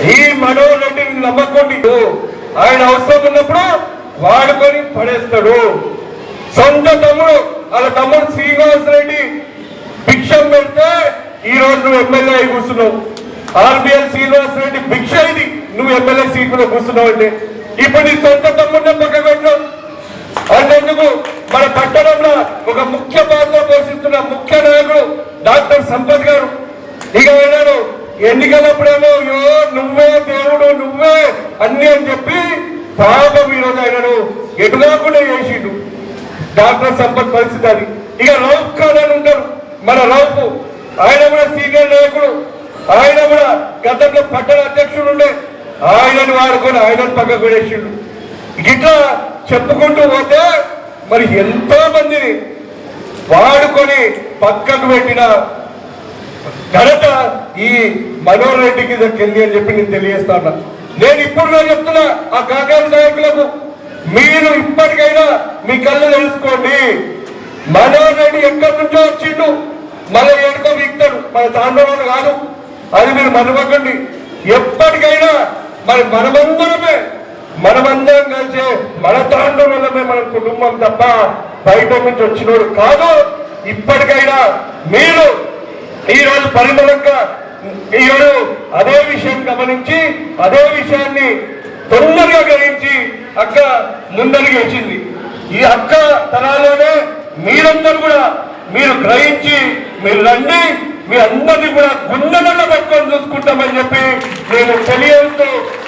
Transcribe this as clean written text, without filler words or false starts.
ఈ మనోహర్ రెడ్డిని నమ్మకండి, ఆయన అవసరం ఉన్నప్పుడు వాడుకొని పడేస్తాడు. సొంత తమ్ముడు వాళ్ళ తమ్ముడు శ్రీనివాస్ రెడ్డి భిక్షం పెడితే ఈ రోజు నువ్వు ఎమ్మెల్యే అయి కూర్చున్నావు. ఆర్బిఎల్ శ్రీనివాస్ రెడ్డి భిక్ష ఇది నువ్వు ఎమ్మెల్యే సీట్ లో కూర్చున్నావు అంటే ఇప్పుడు నీ సొంత తమ్ముడిని పక్క పెట్టావు. అంతేందుకు మన పట్టణంలో ఒక ముఖ్య పాత్ర పోషిస్తున్న ముఖ్య నాయకుడు డాక్టర్ సంపత్ గారు ఇక అయినాడు ఎన్నికలప్పుడేమో నువ్వే దేవుడు నువ్వే అన్ని అని చెప్పి పాపం ఈరోజు ఆయనను ఎటుగాకుండా చేసిండు డాక్టర్ సంపత్ పరిస్థితి అది. ఇక రౌఫ్ ఖాన్ అని ఉంటారు మన రౌఫ్, ఆయన కూడా సీనియర్ నాయకుడు, ఆయన కూడా గతంలో పట్టణ అధ్యక్షుడు ఉండే, ఆయనను వాడుకొని ఆయనను పక్కకు పడేసిండు. ఇట్లా చెప్పుకుంటూ పోతే మరి ఎంతో మందిని వాడుకొని పక్కకు పెట్టిన ఘనత ఈ మనోహర్ రెడ్డికి దక్కింది అని చెప్పి నేను తెలియజేస్తాను. నేను ఇప్పుడు చెప్తున్నా ఆ కాంగ్రెస్ నాయకులకు, మీరు ఇప్పటికైనా మీ కళ్ళు తెలుసుకోండి. మనోహర్ రెడ్డి ఎక్కడి నుంచో వచ్చిండు, మన ఎడుకో వీక్తాడు, మన తాండవాడు కాదు, అది మీరు మరవకండి. ఎప్పటికైనా మరి మనమందరం కలిసే మన తాండవమే మన కుటుంబం తప్ప బయట నుంచి వచ్చినోడు కాదు. ఇప్పటికైనా మీరు ఈరోజు పరిమళంగా ఈరోజు అదే విషయం గమనించి అదే విషయాన్ని తొందరగా గ్రహించి అక్క ముందరికి వచ్చింది. ఈ అక్క తరాలోనే మీరందరూ కూడా మీరు గ్రహించి మీరు రండి, మీ అందరినీ కూడా గుండెలలో పెట్టుకొని చూసుకుంటామని చెప్పి నేను తెలియజేస్తూ